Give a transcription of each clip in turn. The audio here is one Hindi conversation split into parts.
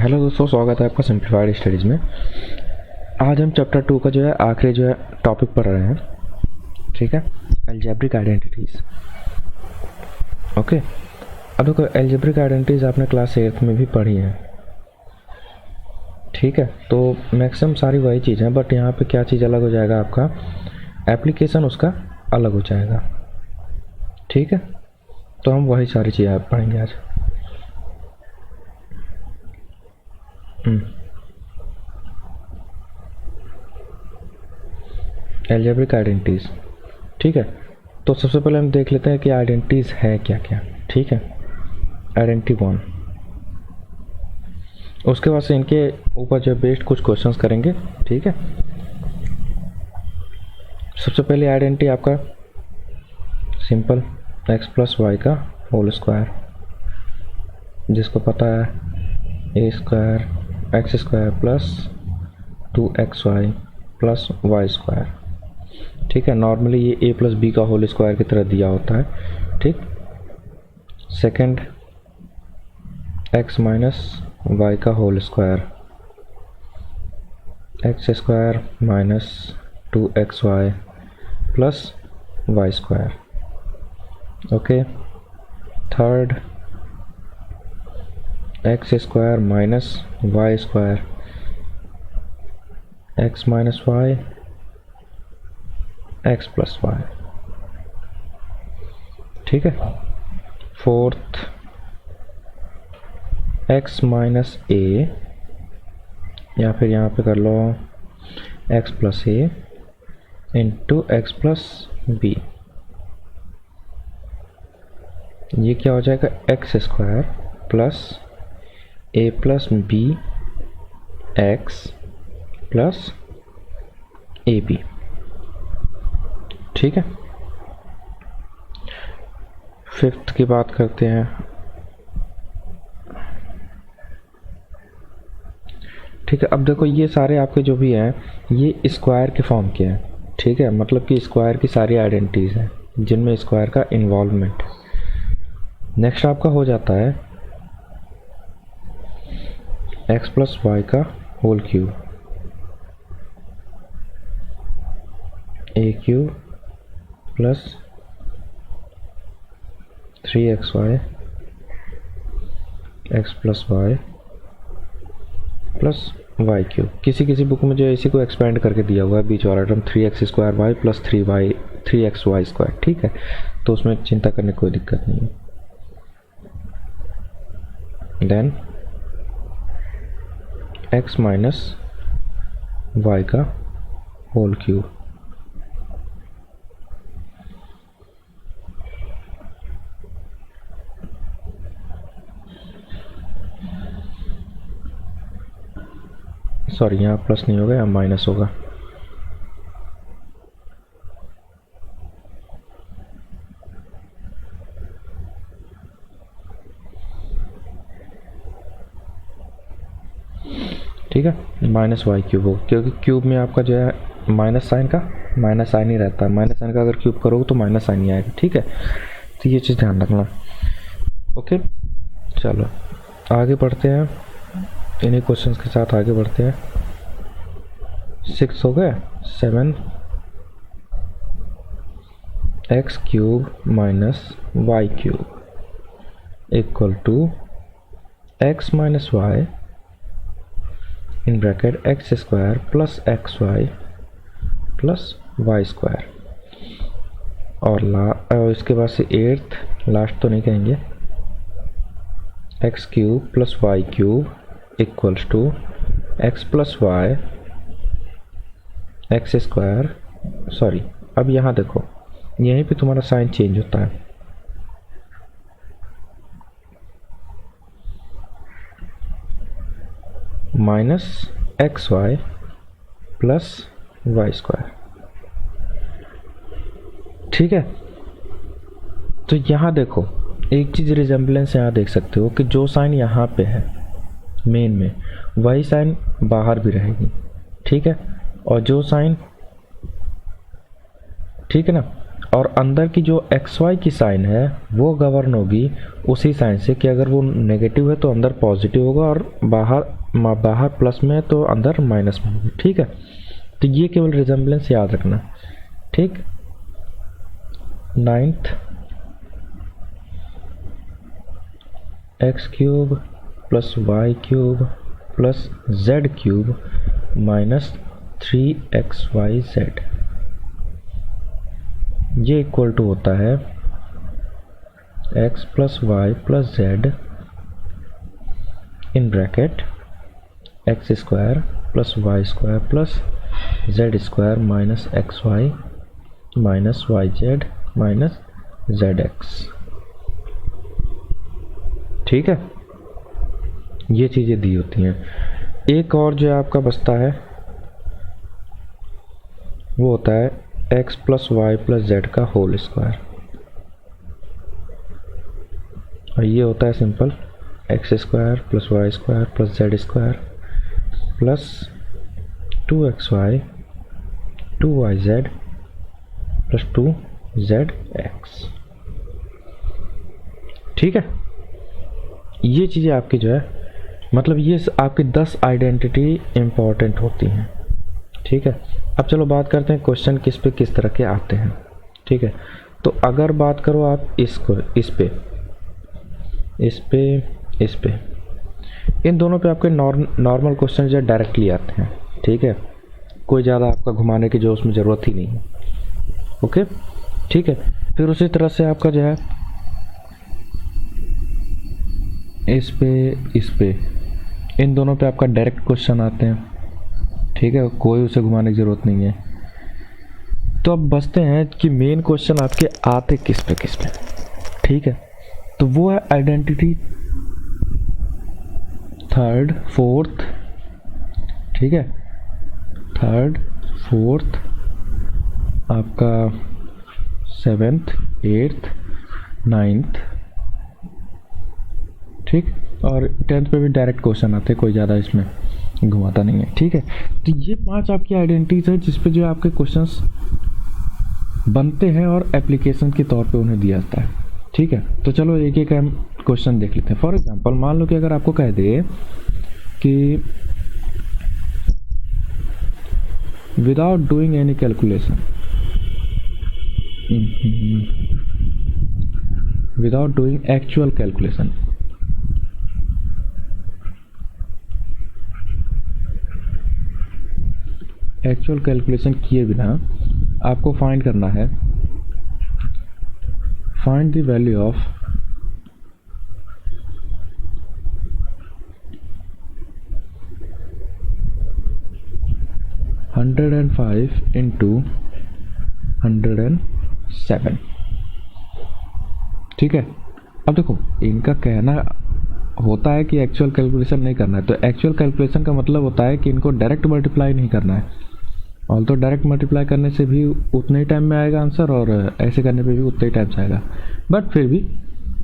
हेलो दोस्तों, स्वागत है आपका सिंप्लीफाइड स्टडीज़ में। आज हम चैप्टर 2 का जो है आखिरी जो है टॉपिक पढ़ रहे हैं। ठीक है, अलजेब्रिक आइडेंटिटीज़। ओके, अब देखो अलजेब्रिक आइडेंटिटीज़ आपने क्लास 8 में भी पढ़ी है। ठीक है, तो मैक्सिमम सारी वही चीज़ है, बट यहाँ पे क्या चीज़ अलग हो जाएगा, आपका एप्लीकेशन उसका अलग हो जाएगा। ठीक है, तो हम वही सारी चीज़ें आप पढ़ेंगे आज। Algebraic identities. ठीक है, तो सबसे पहले हम देख लेते हैं कि आइडेंटिटीज़ है क्या क्या। ठीक है, आइडेंटिटी 1, उसके बाद से इनके ऊपर जो बेस्ड कुछ क्वेश्चंस करेंगे। ठीक है, सबसे पहले आइडेंटिटी आपका सिंपल x प्लस वाई का होल स्क्वायर, जिसको पता है a square x square plus 2xy plus y square. ठीक है, नॉर्मली ये a प्लस बी का होल स्क्वायर की तरह दिया होता है। ठीक, सेकंड x माइनस वाई का whole square, x square minus 2xy plus y square. Okay, third x square minus y square, x minus y x plus y. ठीक है, फोर्थ एक्स माइनस ए, या फिर यहाँ पे कर लो x plus a into x plus b. ये क्या हो जाएगा, x square plus a plus b x plus a b. ठीक है, फिफ्थ की बात करते हैं। ठीक है, अब देखो ये सारे आपके जो भी हैं ये स्क्वायर के फॉर्म के हैं। ठीक है, मतलब कि स्क्वायर की सारी आइडेंटिटीज़ हैं जिनमें स्क्वायर का इन्वॉल्वमेंट। नेक्स्ट आपका हो जाता है एक्स प्लस वाई का whole cube, a cube plus 3xy x plus y plus y cube. किसी किसी बुक में जो है इसी को एक्सपेंड करके दिया हुआ है, बीच वाला term 3x square y plus 3x y square. ठीक है, तो उसमें चिंता करने की कोई दिक्कत नहीं है। देन x माइनस वाई का होल क्यूब, सॉरी यहाँ प्लस नहीं होगा, यहाँ माइनस होगा। ठीक है, माइनस वाई क्यूब हो, क्योंकि क्यूब में आपका जो है माइनस साइन का माइनस साइन ही रहता है। माइनस साइन का अगर क्यूब करोगे तो माइनस साइन ही आएगा। ठीक है, तो ये चीज़ ध्यान रखना। ओके, चलो आगे बढ़ते हैं, इन्हीं क्वेश्चंस के साथ आगे बढ़ते हैं। 6 हो गया, 7 x cube minus y cube equal to x minus y in bracket x square plus x y plus y square. और इसके बाद से 8th लास्ट तो नहीं कहेंगे, x cube plus y cube equals to x plus y x square. Sorry, अब यहाँ देखो यहीं पे तुम्हारा साइन चेंज होता है। Minus x y plus y square. ठीक है, तो यहाँ देखो एक चीज़ रिजेम्बलेंस यहाँ देख सकते हो कि जो साइन यहाँ पे है मेन में, वही साइन बाहर भी रहेगी। ठीक है, और जो साइन, ठीक है ना, और अंदर की जो एक्स वाई की साइन है वो गवर्न होगी उसी साइन से कि अगर वो नेगेटिव है तो अंदर पॉजिटिव होगा और बाहर बाहर प्लस में तो अंदर माइनस में होगी, ठीक है। तो ये केवल रिजेम्बलेंस याद रखना, ठीक। 9th x cube plus y cube plus z cube minus 3xyz, ये इक्वल टू होता है x plus y plus z in bracket x square plus y square plus z square minus x y minus y z minus z x, ठीक है। ये चीज़ें दी होती हैं। एक और जो आपका बचता है वो होता है x plus y plus z का होल स्क्वायर, और ये होता है simple x square plus y square plus z square plus 2xy 2yz plus 2zx, ठीक है। ये चीज़ें आपकी जो है मतलब ये आपकी 10 आइडेंटिटी इम्पॉर्टेंट होती हैं, ठीक है। अब चलो बात करते हैं क्वेश्चन किस पे किस तरह के आते हैं, ठीक है। तो अगर बात करो आप इसको इस पे इन दोनों पे आपके नॉर्मल क्वेश्चन जो डायरेक्टली आते हैं, ठीक है। कोई ज़्यादा आपका घुमाने की जो उसमें ज़रूरत ही नहीं है, ओके, ठीक है। फिर उसी तरह से आपका जो है इस पे इन दोनों पे आपका डायरेक्ट क्वेश्चन आते हैं, ठीक है, कोई उसे घुमाने की ज़रूरत नहीं है। तो अब बचते हैं कि मेन क्वेश्चन आपके आते किस पे, ठीक है। तो वो है आइडेंटिटी थर्ड फोर्थ, ठीक है, थर्ड फोर्थ आपका 7th 8th 9th, ठीक। और 10th पे भी डायरेक्ट क्वेश्चन आते हैं, कोई ज़्यादा इसमें घुमाता नहीं है, ठीक है। तो ये 5 आपकी आइडेंटिटीज है जिस पे जो आपके क्वेश्चंस बनते हैं और एप्लीकेशन के तौर पे उन्हें दिया जाता है, ठीक है। तो चलो एक एक हम क्वेश्चन देख लेते हैं। फॉर एग्जांपल मान लो कि अगर आपको कह दे कि without doing any calculation, without doing actual calculation, actual calculation किए बिना आपको फाइंड करना है, find the value of 105 into 107, ठीक है। अब देखो इनका कहना होता है कि एक्चुअल कैलकुलेशन नहीं करना है, तो एक्चुअल कैलकुलेशन का मतलब होता है कि इनको डायरेक्ट मल्टीप्लाई नहीं करना है, और तो डायरेक्ट मल्टीप्लाई करने से भी उतने ही टाइम में आएगा आंसर, और ऐसे करने पे भी उतने ही टाइम से आएगा। बट फिर भी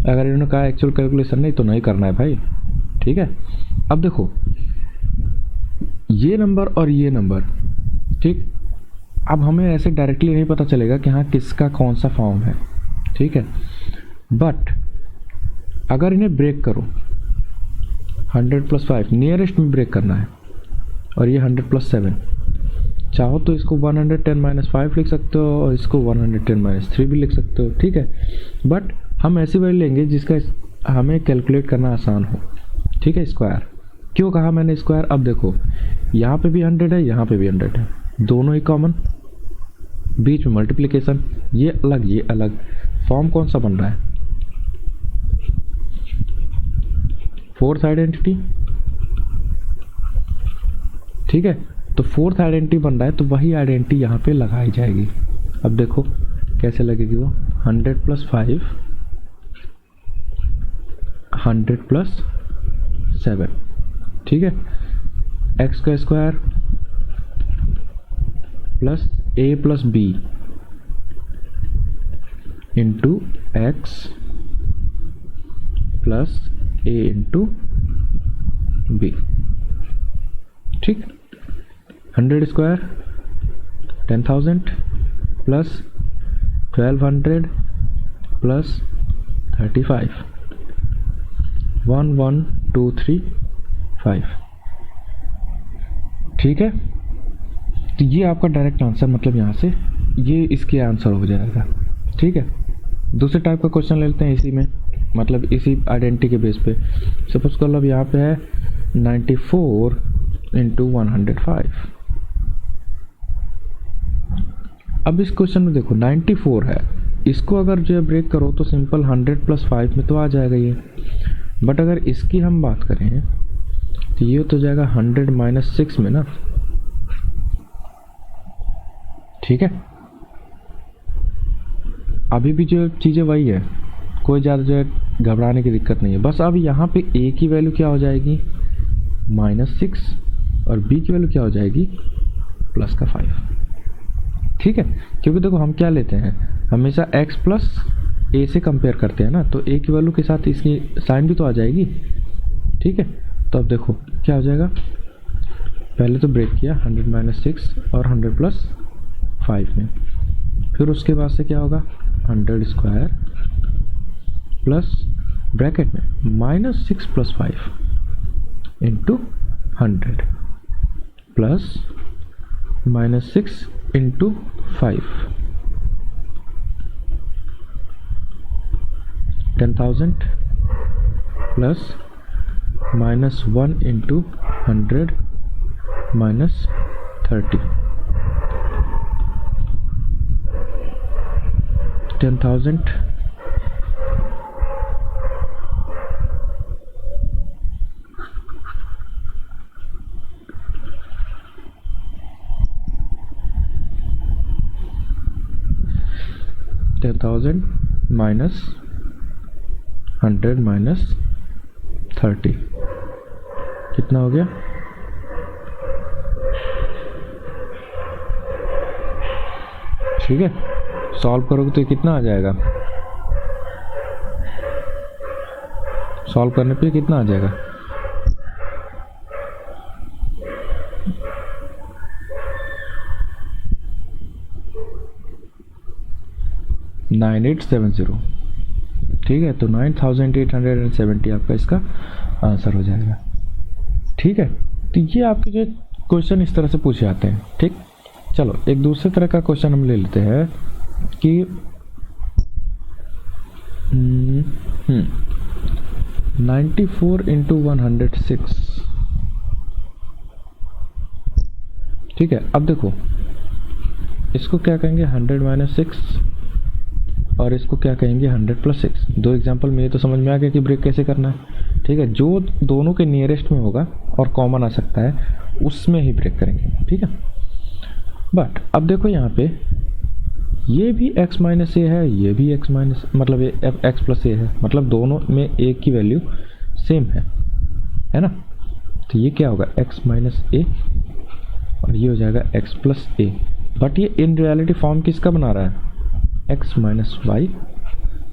अगर इन्होंने कहा एक्चुअल कैलकुलेशन नहीं तो नहीं करना है भाई, ठीक है। अब देखो ये नंबर और ये नंबर, ठीक। अब हमें ऐसे डायरेक्टली नहीं पता चलेगा कि हाँ किसका कौन सा फॉर्म है, ठीक है। बट अगर इन्हें ब्रेक करो 100 + 5 नियरेस्ट में ब्रेक करना है, और ये 100 + 7, चाहो तो इसको 110 - 5 लिख सकते हो और इसको 110 - 3 भी लिख सकते हो, ठीक है। बट हम ऐसी वैल्यू लेंगे जिसका हमें कैलकुलेट करना आसान हो, ठीक है। स्क्वायर क्यों कहा मैंने स्क्वायर? अब देखो यहाँ पे भी 100 है, यहाँ पे भी 100 है, दोनों ही कॉमन, बीच में मल्टीप्लिकेशन, ये अलग ये अलग, फॉर्म कौन सा बन रहा है? फोर्थ आइडेंटिटी, ठीक है। तो फोर्थ आइडेंटिटी बन रहा है तो वही आइडेंटिटी यहाँ पे लगाई जाएगी। अब देखो कैसे लगेगी वो, 100 + 5 100 + 7, ठीक है। एक्स का square plus a + b into x plus a into b, ठीक। 100 स्क्वायर 10,000 प्लस 1200 प्लस 35 1 1 2 3 5, ठीक है, तो ये आपका डायरेक्ट आंसर, मतलब यहाँ से ये इसके आंसर हो जाएगा। ठीक है, दूसरे टाइप का क्वेश्चन ले लेते हैं इसी में, मतलब इसी आइडेंटिटी के बेस पे। सपोज कर लो अब यहाँ पे है 94 इंटू 105। अब इस क्वेश्चन में देखो 94 है, इसको अगर जो है ब्रेक करो तो सिंपल 100 प्लस 5 में तो आ जाएगा ये। बट अगर इसकी हम बात करें तो ये तो जाएगा 100 माइनस 6 में ना। ठीक है, अभी भी जो चीज़ें वही है, कोई ज़्यादा जो है घबराने की दिक्कत नहीं है। बस अब यहाँ पे ए की वैल्यू क्या हो जाएगी -6 और बी की वैल्यू क्या हो जाएगी +5। ठीक है, क्योंकि देखो हम क्या लेते हैं हमेशा x प्लस ए से कंपेयर करते हैं ना, तो ए की वैल्यू के साथ इसकी साइन भी तो आ जाएगी। ठीक है, तो अब देखो क्या हो जाएगा, पहले तो ब्रेक किया 100 माइनस 6 और 100 प्लस 5 में, फिर उसके बाद से क्या होगा 100 स्क्वायर प्लस ब्रैकेट में -6 plus 5 into 100 plus -6 into 5, 10,000 plus -1 into 100 minus 30, 10,000 minus 100 minus 30 कितना हो गया, ठीक है। सॉल्व करोगे तो कितना आ जाएगा, सॉल्व करने पे कितना आ जाएगा, $9870। ठीक है, तो 9870 आपका इसका आंसर हो जाएगा। ठीक है, तो ये आपके जो क्वेश्चन इस तरह से पूछे जाते हैं। ठीक, चलो एक दूसरे तरह का क्वेश्चन हम ले लेते हैं कि 94 इंटू 106। ठीक है, अब देखो इसको क्या कहेंगे 100 माइनस 6 और इसको क्या कहेंगे 100 प्लस 6। दो एग्जांपल में ये तो समझ में आ गया कि ब्रेक कैसे करना है। ठीक है, जो दोनों के नियरेस्ट में होगा और कॉमन आ सकता है उसमें ही ब्रेक करेंगे। ठीक है, बट अब देखो यहाँ पे ये भी x माइनस ए है, ये भी x माइनस मतलब x प्लस ए है, मतलब दोनों में a की वैल्यू सेम है ना। तो ये क्या होगा x माइनस ए और ये हो जाएगा x प्लस ए। बट ये इन रियलिटी फॉर्म किसका बना रहा है, x minus y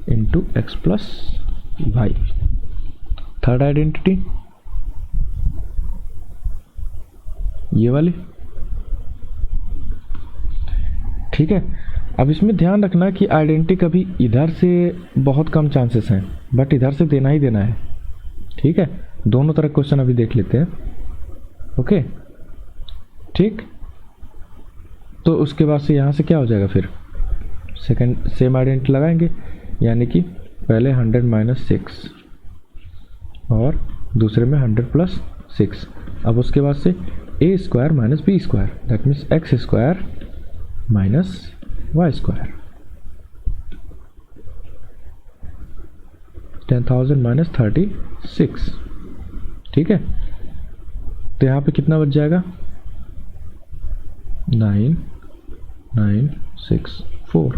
into x plus y. Third identity ये वाली। ठीक है, अब इसमें ध्यान रखना कि आइडेंटिटी कभी इधर से बहुत कम चांसेस हैं, बट इधर से देना ही देना है। ठीक है, दोनों तरह क्वेश्चन अभी देख लेते हैं। ओके, ठीक, तो उसके बाद से यहाँ से क्या हो जाएगा, फिर सेकंड सेम आइडेंटिटी लगाएंगे, यानी कि पहले 100 माइनस 6 और दूसरे में 100 प्लस 6। अब उसके बाद से a square minus b square, that means x square minus y square, 10,000 minus 36। ठीक है, तो यहाँ पे कितना बच जाएगा 9964।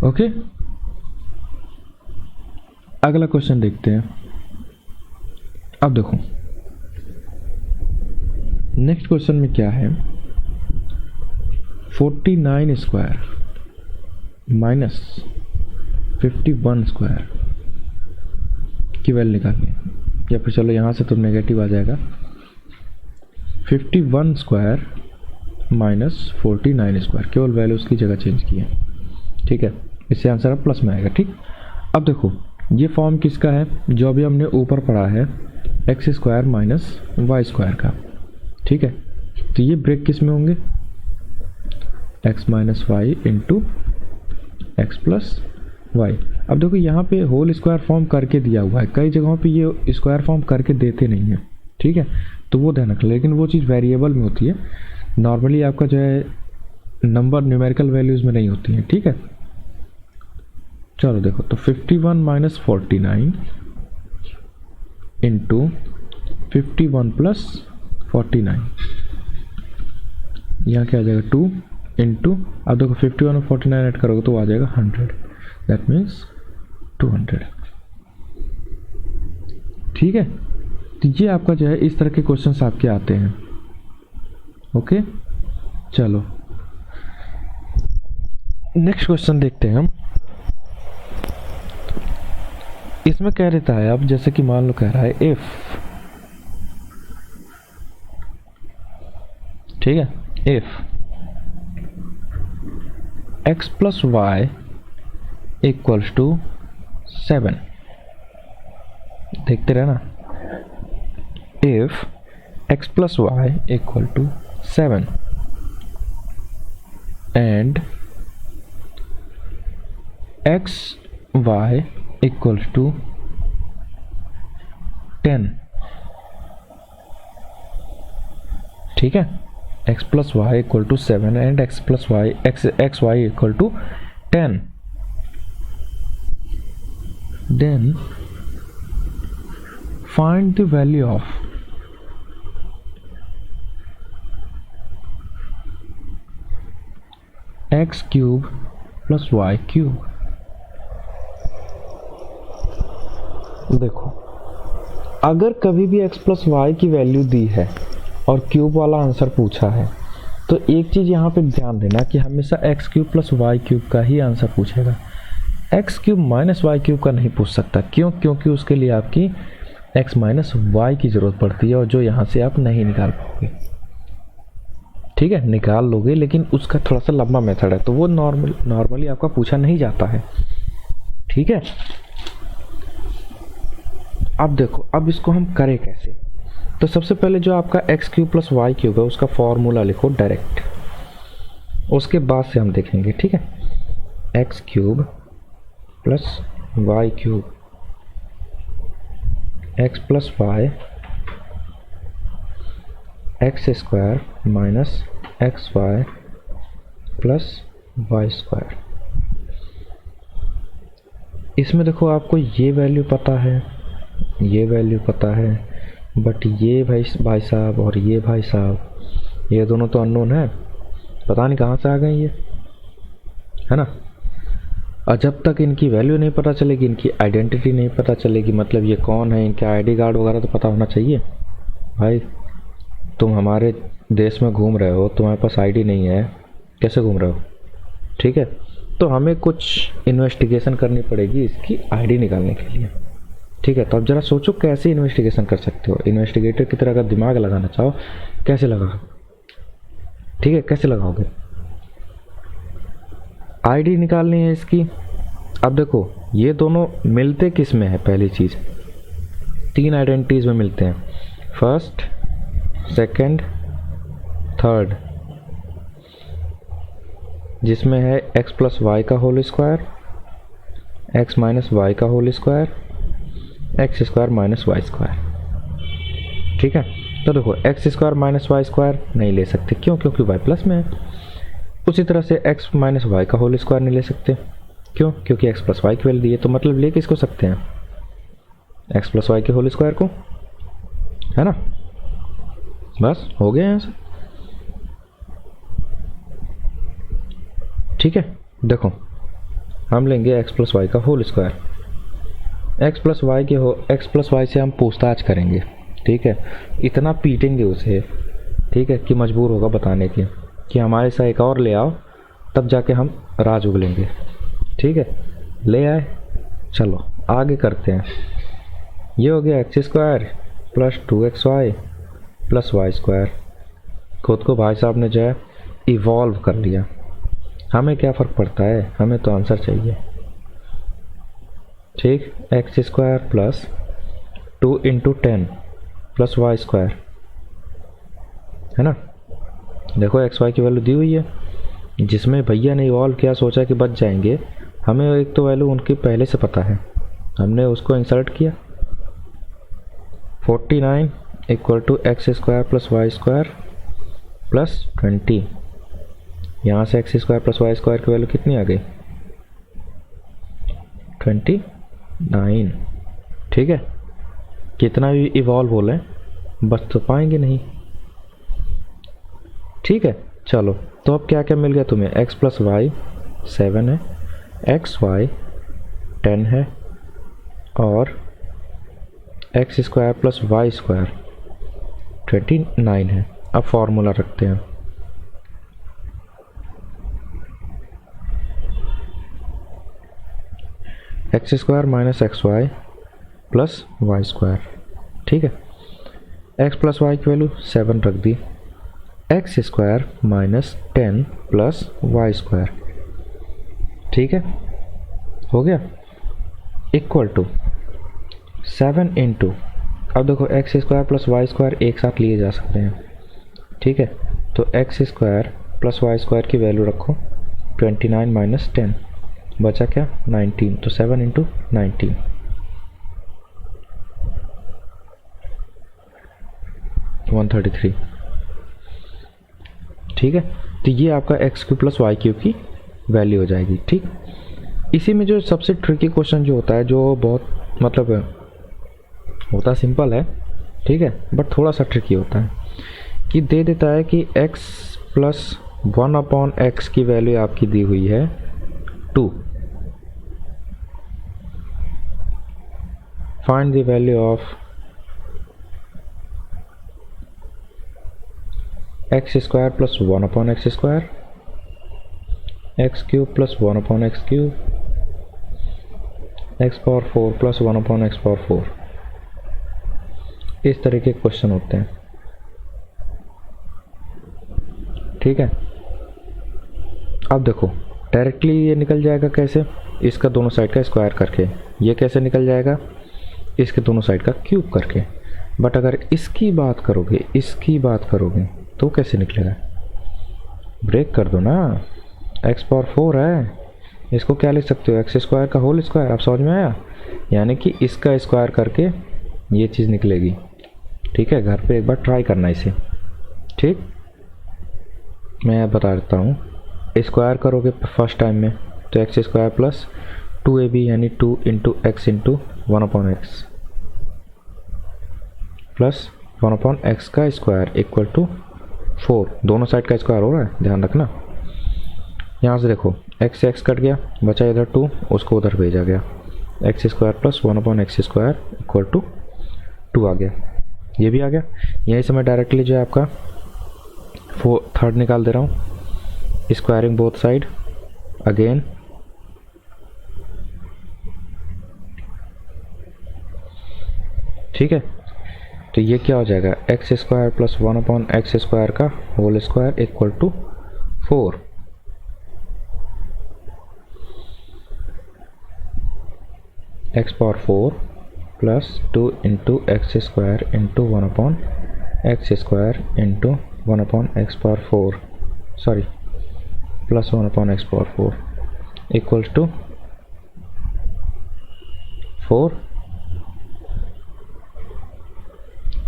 ओके, अगला क्वेश्चन देखते हैं। अब देखो नेक्स्ट क्वेश्चन में क्या है, 49 स्क्वायर माइनस 51 स्क्वायर की वैल्यू निकालनी है, या फिर चलो यहाँ से तो नेगेटिव आ जाएगा। 51 स्क्वायर माइनस 49 स्क्वायर, केवल वैल्यूज की जगह चेंज की है। ठीक है, इससे आंसर अब प्लस में आएगा। ठीक, अब देखो ये फॉर्म किसका है, जो अभी हमने ऊपर पढ़ा है, x square minus y square का, ठीक है। तो ये ब्रेक किस में होंगे, x minus y into x plus y. अब देखो यहाँ पे होल स्क्वायर फॉर्म करके दिया हुआ है, कई जगहों पे ये स्क्वायर फॉर्म करके देते नहीं है, ठीक है, तो वो ध्यान रखें, लेकिन वो चीज़ वेरिएबल में होती है, नॉर्मली आपका जो है नंबर न्यूमेरिकल वैल्यूज़ में नहीं होती है, ठीक है। चलो देखो, तो 51 माइनस 49 इंटू 51 प्लस 49, यहाँ क्या आ जाएगा 2 इंटू, अब देखो 51 और 49 ऐड करोगे तो आ जाएगा 100, दैट मीन्स 200, ठीक है। तो ये आपका जो है इस तरह के क्वेश्चंस आपके आते हैं, ओके। चलो नेक्स्ट क्वेश्चन देखते हैं हम। इसमें कह देता है, अब जैसे कि मान लो कह रहा है इफ, ठीक है, if x plus y equals to 7, देखते रहना, if x plus y equal to 7 and x y equals to 10, ठीक है, x plus y equal to 7 and x plus y x y equal to 10, then find the value of x cube plus y cube. देखो, अगर कभी भी x प्लस वाई की वैल्यू दी है और क्यूब वाला आंसर पूछा है, तो एक चीज़ यहाँ पे ध्यान देना कि हमेशा x cube plus y cube का ही आंसर पूछेगा, x cube minus y cube का नहीं पूछ सकता। क्यों? क्योंकि उसके लिए आपकी एक्स माइनस वाई की ज़रूरत पड़ती है, और जो यहाँ से आप नहीं निकाल पाओगे, ठीक है, निकाल लोगे लेकिन उसका थोड़ा सा लंबा मेथड है, तो वो नॉर्मली आपका पूछा नहीं जाता है, ठीक है। अब देखो, अब इसको हम करें कैसे। तो सबसे पहले जो आपका x cube plus y cube है उसका फॉर्मूला लिखो डायरेक्ट, उसके बाद से हम देखेंगे, ठीक है। X cube plus y cube, x plus y x square minus x y plus y square. इसमें देखो आपको ये वैल्यू पता है, ये वैल्यू पता है, बट ये भाई साहब और ये भाई साहब, ये दोनों तो अननोन है, पता नहीं कहाँ से आ गए ये, है ना। और जब तक इनकी वैल्यू नहीं पता चलेगी, इनकी आइडेंटिटी नहीं पता चलेगी, मतलब ये कौन है, इनका आईडी कार्ड वगैरह तो पता होना चाहिए। भाई तुम हमारे देश में घूम रहे हो, तुम्हारे पास आईडी नहीं है, कैसे घूम रहे हो, ठीक है। तो हमें कुछ इन्वेस्टिगेशन करनी पड़ेगी इसकी आईडी निकालने के लिए, ठीक है। तो अब जरा सोचो कैसे इन्वेस्टिगेशन कर सकते हो, इन्वेस्टिगेटर की तरह अगर दिमाग लगाना चाहो कैसे लगाओ, ठीक है, कैसे लगाओगे। आईडी निकालनी है इसकी। अब देखो, ये दोनों मिलते किस में है, पहली चीज़ 3 आइडेंटिटीज में मिलते हैं, फर्स्ट, सेकंड, थर्ड, जिसमें है एक्स प्लस वाई का whole square, x minus y का whole square, x square minus y square, ठीक है। तो देखो, x square minus y square नहीं ले सकते, क्यों? क्योंकि वाई प्लस में है। उसी तरह से एक्स माइनस वाई का होल स्क्वायर नहीं ले सकते, क्यों? क्योंकि एक्स प्लस वाई की वैल्यू दी है। तो मतलब ले किसको सकते हैं, एक्स प्लस वाई के होल स्क्वायर को, है ना। बस हो गया यहाँ से, ठीक है। देखो, हम लेंगे एक्स प्लस वाई का whole square, x plus y से हम पूछताछ करेंगे, ठीक है। इतना पीटेंगे उसे, ठीक है, कि मजबूर होगा बताने की कि हमारे साथ एक और ले आओ, तब जाके हम राज उगलेंगे, ठीक है। ले आए, चलो आगे करते हैं। ये हो गया x square plus 2xy plus y square. खुद को भाई साहब ने जो है इवॉल्व कर लिया, हमें क्या फ़र्क पड़ता है, हमें तो आंसर चाहिए, ठीक, x square plus 2 into 10 plus y square, है ना। देखो एक्स वाई की वैल्यू दी हुई है, जिसमें भैया ने इवॉल्व किया, सोचा कि बच जाएंगे। हमें एक तो वैल्यू उनकी पहले से पता है, हमने उसको इंसर्ट किया। 49 equal to x square plus y square plus 20। यहाँ से x square plus y square की वैल्यू कितनी आ गई? 29। ठीक है, कितना भी इवॉल्व हो लें बच तो पाएंगे नहीं। ठीक है, चलो तो अब क्या क्या मिल गया तुम्हें? x प्लस वाई 7 है, एक्स वाई 10 है, और x square plus y square 29 है। अब फॉर्मूला रखते हैं। X square minus x y plus y square. ठीक है, x प्लस वाई की वैल्यू 7 रख दी, x square minus 10 plus y square. ठीक है, हो गया, इक्वल टू 7 इंटू, अब देखो x square plus y square एक साथ लिए जा सकते हैं। ठीक है, तो x square plus y square की वैल्यू रखो 29 माइनस 10, बचा क्या? 19। तो 7 इंटू 19, 133। ठीक है, तो ये आपका x cube plus y cube की वैल्यू हो जाएगी। ठीक, इसी में जो सबसे ट्रिकी क्वेश्चन जो होता है, जो बहुत मतलब होता सिंपल है, ठीक है, बट थोड़ा सा ट्रिकी होता है, कि दे देता है कि x प्लस 1 अपॉन एक्स की वैल्यू आपकी दी हुई है 2। Find the value of x square plus 1 upon x square, x cube plus 1 upon x cube, x power 4 plus 1 upon x power 4। इस तरह के क्वेश्चन होते हैं। ठीक है, अब देखो डायरेक्टली ये निकल जाएगा कैसे? इसका दोनों साइड का स्क्वायर करके। ये कैसे निकल जाएगा? इसके दोनों साइड का क्यूब करके। बट अगर इसकी बात करोगे तो कैसे निकलेगा? ब्रेक कर दो ना, एक्स पावर 4 है, इसको क्या लिख सकते हो? एक्स स्क्वायर का होल स्क्वायर। आप समझ में आया? यानी कि इसका स्क्वायर करके ये चीज़ निकलेगी। ठीक है, घर पे एक बार ट्राई करना इसे। ठीक, मैं बता देता हूँ। स्क्वायर करोगे फर्स्ट टाइम में तो एक्स स्क्वायर प्लस 2ab यानी 2 into x into 1 upon x plus 1 upon x का स्क्वायर इक्वल टू 4। दोनों साइड का स्क्वायर हो रहा है, ध्यान रखना। यहाँ से देखो एक्स एक्स कट गया, बचा इधर 2, उसको उधर भेजा गया। X square plus 1 upon x square equal to 2 आ गया, ये भी आ गया। यहीं से मैं डायरेक्टली जो है आपका 3rd निकाल दे रहा हूँ। स्क्वायरिंग बोथ साइड अगेन, ठीक है, तो ये क्या हो जाएगा? X square plus 1 upon x square का whole square equal to 4। X power 4 plus 2 into x square into 1 upon x square into 1 upon x power 4, sorry plus 1 upon x power 4 equals to 4।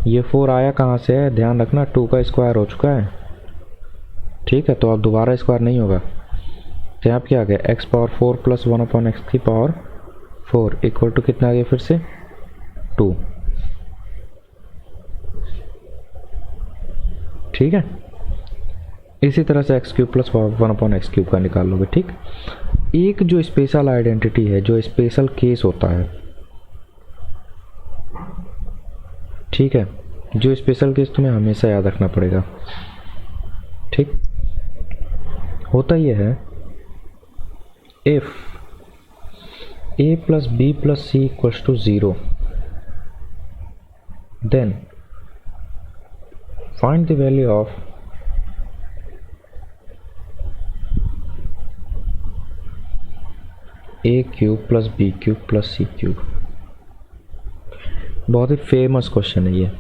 ये 4 आया कहाँ से है? ध्यान रखना, 2 का स्क्वायर हो चुका है। ठीक है, तो अब दोबारा स्क्वायर नहीं होगा। तो यहाँ क्या आ गया? X power 4 plus 1 upon x की पावर 4 इक्वल टू कितना आ गया? फिर से 2। ठीक है, इसी तरह से x cube plus 1 upon x cube का निकाल लोगे। ठीक, एक जो स्पेशल आइडेंटिटी है, जो स्पेशल केस होता है, ठीक है, जो स्पेशल केस तुम्हें हमेशा याद रखना पड़ेगा। ठीक, होता यह है, if a plus b plus c equals to 0, then find the value of a cube plus b cube plus c cube. बहुत ही फेमस क्वेश्चन है ये,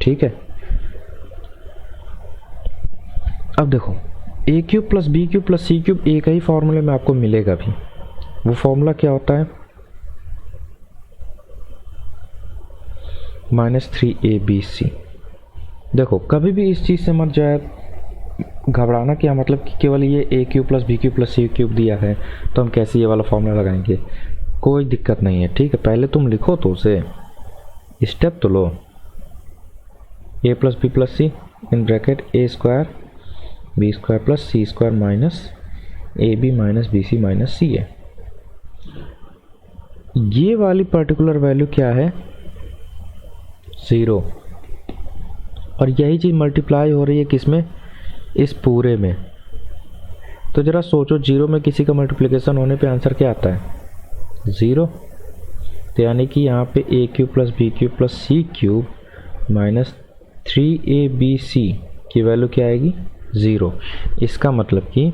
ठीक है। अब देखो a cube plus b cube plus c cube एक ही फॉर्मूले में आपको मिलेगा भी। वो फॉर्मूला क्या होता है? -3abc। देखो कभी भी इस चीज़ से मत जाए घबराना, क्या मतलब कि केवल ये a cube plus b cube plus c cube दिया है तो हम कैसे ये वाला फॉर्मूला लगाएंगे। कोई दिक्कत नहीं है, ठीक है। पहले तुम लिखो तो उसे, स्टेप तो लो। A plus b plus c in bracket a square b square plus c square minus a b minus b c minus c a. ये वाली पर्टिकुलर वैल्यू क्या है? 0। और यही चीज़ मल्टीप्लाई हो रही है किसमें? इस पूरे में। तो ज़रा सोचो, 0 में किसी का मल्टीप्लिकेशन होने पे आंसर क्या आता है? 0। तो यानी कि यहाँ पे a cube plus b cube plus c cube minus 3abc की वैल्यू क्या आएगी? 0। इसका मतलब कि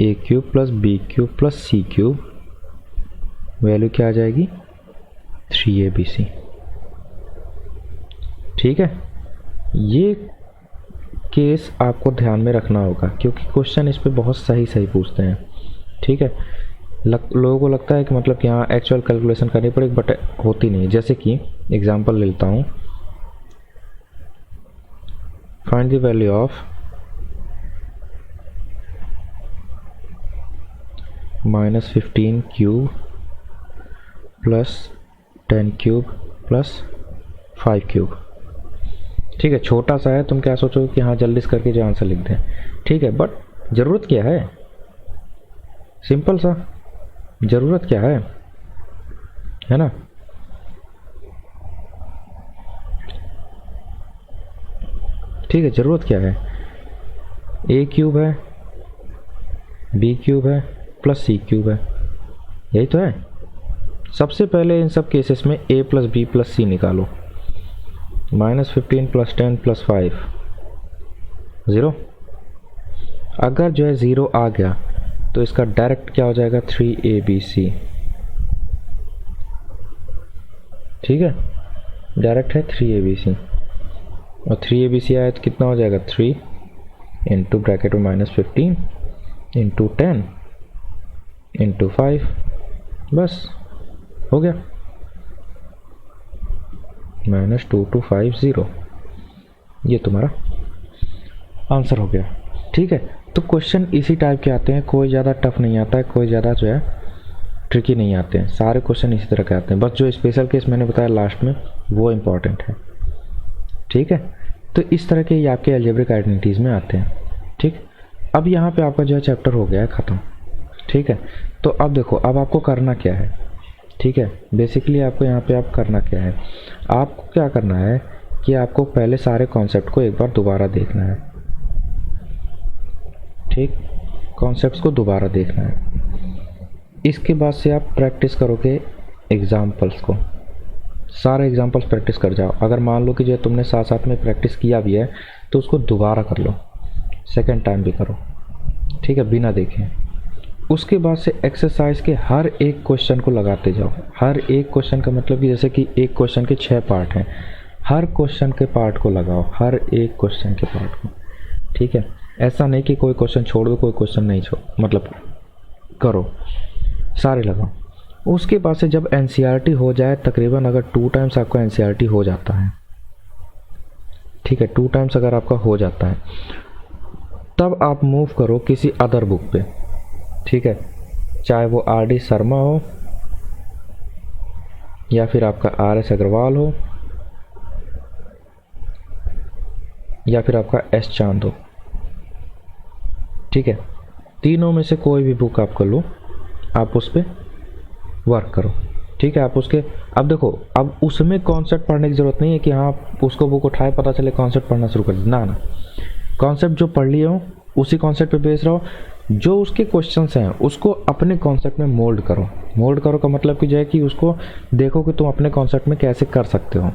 a cube plus b cube plus c cube value क्या आ जाएगी? 3abc, ठीक है। ये केस आपको ध्यान में रखना होगा क्योंकि क्वेश्चन इस पे बहुत सही सही पूछते हैं, ठीक है। लोगों को लगता है कि मतलब कि यहाँ एक्चुअल कैलकुलेशन करनी पड़ेगी, बट होती नहीं। जैसे कि एग्जांपल लेता हूँ, find the value of -15 cube plus 10 cube plus 5 cube, ठीक है। छोटा सा है, तुम क्या सोचोगे कि हाँ जल्दी से करके जो आंसर लिख दें, ठीक है। बट ज़रूरत क्या है? सिंपल सा, ज़रूरत क्या है ना। ठीक है, ज़रूरत क्या है? ए क्यूब है, बी क्यूब है प्लस सी क्यूब है, यही तो है। सबसे पहले इन सब केसेस में ए प्लस बी प्लस सी निकालो। -15 प्लस 10 प्लस 5 0। अगर जो है 0 आ गया तो इसका डायरेक्ट क्या हो जाएगा? 3abc, ठीक है। डायरेक्ट है 3abc, और 3abc आया तो कितना हो जाएगा? 3 इंटू ब्रैकेट में -15 इंटू 10 इंटू 5, बस हो गया। -2250, ये तुम्हारा आंसर हो गया, ठीक है। तो क्वेश्चन इसी टाइप के आते हैं, कोई ज़्यादा टफ नहीं आता है, कोई ज़्यादा जो है ट्रिकी नहीं आते हैं। सारे क्वेश्चन इसी तरह के आते हैं, बस जो स्पेशल केस मैंने बताया लास्ट में वो इम्पॉर्टेंट है, ठीक है। तो इस तरह के ये आपके अलजेब्रिक आइडेंटिटीज़ में आते हैं, ठीक। अब यहाँ पे आपका जो है चैप्टर हो गया है ख़त्म, ठीक है। तो अब देखो, अब आपको करना क्या है, ठीक है। बेसिकली आपको यहाँ पे आप करना क्या है? आपको क्या करना है कि आपको पहले सारे कॉन्सेप्ट को एक बार दोबारा देखना है, ठीक। कॉन्सेप्ट्स को दोबारा देखना है। इसके बाद से आप प्रैक्टिस करोगे एग्जाम्पल्स को, सारे एग्जाम्पल्स प्रैक्टिस कर जाओ। अगर मान लो कि जो तुमने साथ साथ में प्रैक्टिस किया भी है तो उसको दोबारा कर लो, सेकेंड टाइम भी करो, ठीक है, बिना देखे। उसके बाद से एक्सरसाइज के हर एक क्वेश्चन को लगाते जाओ। हर एक क्वेश्चन का मतलब कि जैसे कि एक क्वेश्चन के 6 पार्ट हैं, हर क्वेश्चन के पार्ट को लगाओ, हर एक क्वेश्चन के पार्ट को, ठीक है। ऐसा नहीं कि कोई क्वेश्चन छोड़ दो, कोई क्वेश्चन नहीं छोड़, मतलब करो, सारे लगाओ। उसके बाद से जब एनसीईआरटी हो जाए, तकरीबन अगर 2 टाइम्स आपका एनसीईआरटी हो जाता है, ठीक है, 2 टाइम्स अगर आपका हो जाता है, तब आप मूव करो किसी अदर बुक पे, ठीक है। चाहे वो आर.डी. शर्मा हो या फिर आपका आर.एस. अग्रवाल हो या फिर आपका एस. चांद हो, ठीक है। तीनों में से कोई भी बुक आपको लो, आप उस पर वर्क करो, ठीक है। आप उसके, अब देखो, अब उसमें कॉन्सेप्ट पढ़ने की ज़रूरत नहीं है कि हाँ उसको बुक उठाए पता चले कॉन्सेप्ट पढ़ना शुरू कर देना, ना। कॉन्सेप्ट जो पढ़ लिए हो उसी कॉन्सेप्ट पे बेस रहो, जो उसके क्वेश्चंस हैं उसको अपने कॉन्सेप्ट में मोल्ड करो। मोल्ड करो का मतलब कि जो है कि उसको देखो कि तुम अपने कॉन्सेप्ट में कैसे कर सकते हो,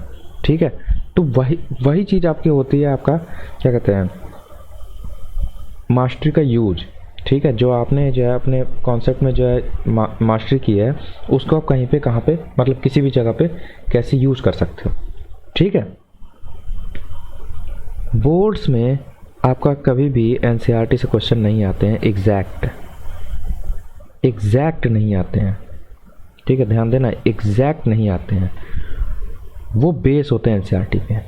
ठीक है। तो वही चीज़ आपकी होती है, आपका क्या कहते हैं, मास्टरी का यूज, ठीक है, जो आपने जो है अपने कॉन्सेप्ट में जो है मास्टरी की है, उसको आप कहीं पे कहाँ पे मतलब किसी भी जगह पे कैसे यूज़ कर सकते हो। ठीक है, बोर्ड्स में आपका कभी भी एनसीईआरटी से क्वेश्चन नहीं आते हैं एग्जैक्ट नहीं आते हैं। ठीक है, ध्यान देना, एग्जैक्ट नहीं आते हैं, वो बेस होते हैं एनसीईआरटी पे।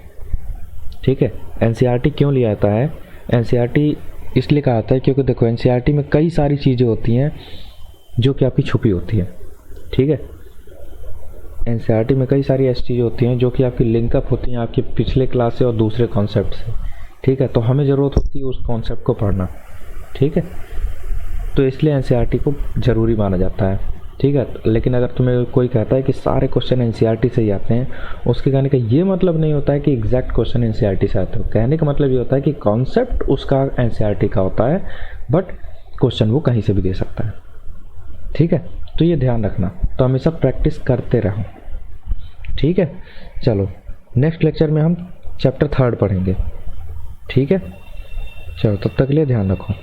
ठीक है, एनसीईआरटी क्यों लिया जाता है? एनसीईआरटी इसलिए कहा जाता है क्योंकि देखो एनसीईआरटी में कई सारी चीज़ें होती हैं जो कि आपकी छुपी होती है। ठीक है, एनसीईआरटी में कई सारी ऐसी चीज़ें होती हैं जो कि आपकी लिंकअप होती हैं आपके पिछले क्लास से और दूसरे कॉन्सेप्ट से। ठीक है, तो हमें ज़रूरत होती है उस कॉन्सेप्ट को पढ़ना। ठीक है, तो इसलिए एनसीईआरटी को ज़रूरी माना जाता है। ठीक है, लेकिन अगर तुम्हें कोई कहता है कि सारे क्वेश्चन एनसीईआरटी से ही आते हैं, उसके कहने का ये मतलब नहीं होता है कि एग्जैक्ट क्वेश्चन एनसीईआरटी से आते हो। कहने का मतलब ये होता है कि कॉन्सेप्ट उसका एनसीईआरटी का होता है, बट क्वेश्चन वो कहीं से भी दे सकता है। ठीक है, तो ये ध्यान रखना, तो हमेशा प्रैक्टिस करते रहो। ठीक है, चलो नेक्स्ट लेक्चर में हम चैप्टर 3 पढ़ेंगे। ठीक है, चलो तब तक के लिए ध्यान रखो।